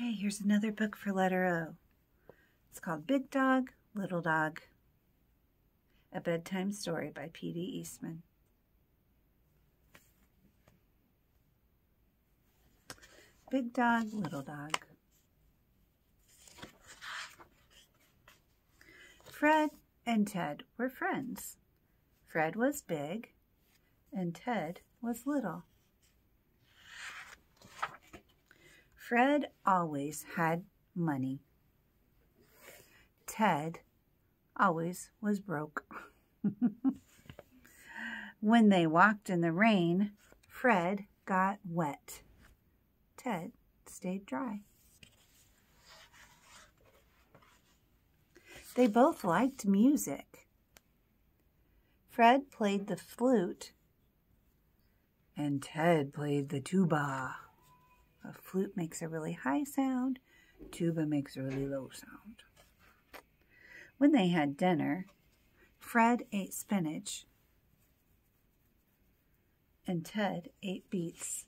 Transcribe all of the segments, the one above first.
Okay, here's another book for letter O. It's called Big Dog, Little Dog, a bedtime story by P.D. Eastman. Big Dog, Little Dog. Fred and Ted were friends. Fred was big and Ted was little. Fred always had money. Ted always was broke. When they walked in the rain, Fred got wet. Ted stayed dry. They both liked music. Fred played the flute and Ted played the tuba. A flute makes a really high sound, tuba makes a really low sound. When they had dinner, Fred ate spinach and Ted ate beets.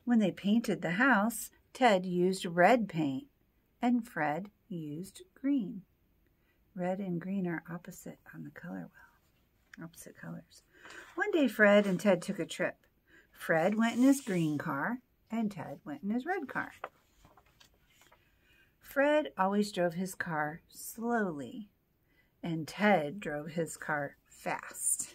When they painted the house, Ted used red paint and Fred used green. Red and green are opposite on the color wheel, opposite colors. One day Fred and Ted took a trip. Fred went in his green car and Ted went in his red car. Fred always drove his car slowly and Ted drove his car fast.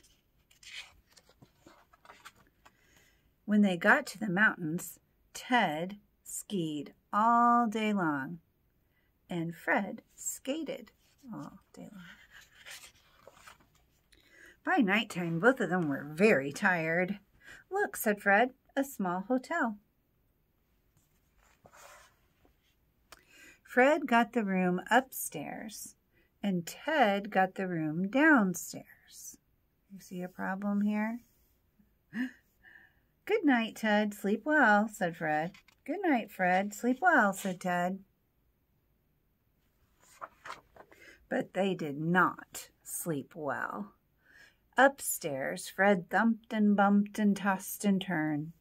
When they got to the mountains, Ted skied all day long and Fred skated all day long. By nighttime, both of them were very tired. "Look," said Fred, "a small hotel." Fred got the room upstairs and Ted got the room downstairs. You see a problem here? "Good night, Ted. Sleep well," said Fred. "Good night, Fred. Sleep well," said Ted. But they did not sleep well. Upstairs, Fred thumped and bumped and tossed and turned.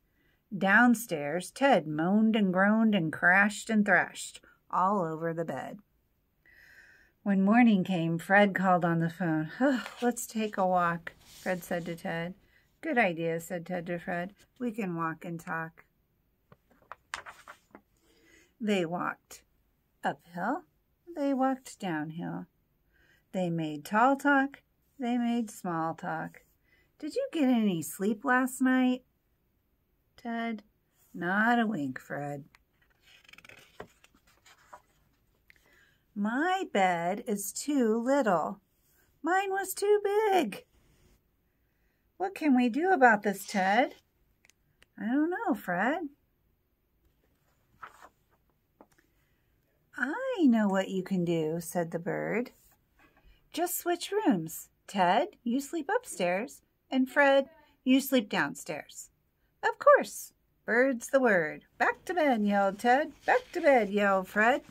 Downstairs, Ted moaned and groaned and crashed and thrashed all over the bed. When morning came, Fred called on the phone. "Oh, let's take a walk," Fred said to Ted. "Good idea," said Ted to Fred. "We can walk and talk." They walked uphill. They walked downhill. They made tall talk. They made small talk. "Did you get any sleep last night, Ted?" "Not a wink, Fred." "My bed is too little. Mine was too big." "What can we do about this, Ted?" "I don't know, Fred." "I know what you can do," said the bird. "Just switch rooms. Ted, you sleep upstairs, and Fred, you sleep downstairs." "Of course. Bird's the word." "Back to bed," yelled Ted. "Back to bed," yelled Fred.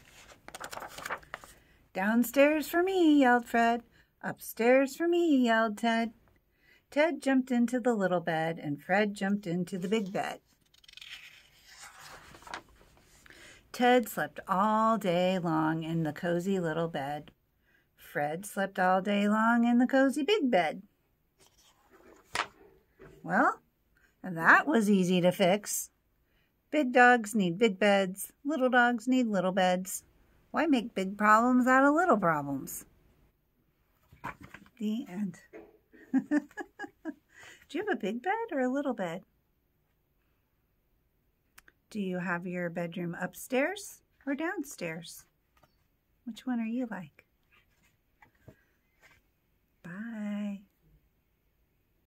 "Downstairs for me," yelled Fred. "Upstairs for me," yelled Ted. Ted jumped into the little bed, and Fred jumped into the big bed. Ted slept all day long in the cozy little bed. Fred slept all day long in the cozy big bed. Well, that was easy to fix. Big dogs need big beds. Little dogs need little beds. Why make big problems out of little problems? The end. Do you have a big bed or a little bed? Do you have your bedroom upstairs or downstairs? Which one are you like? Bye.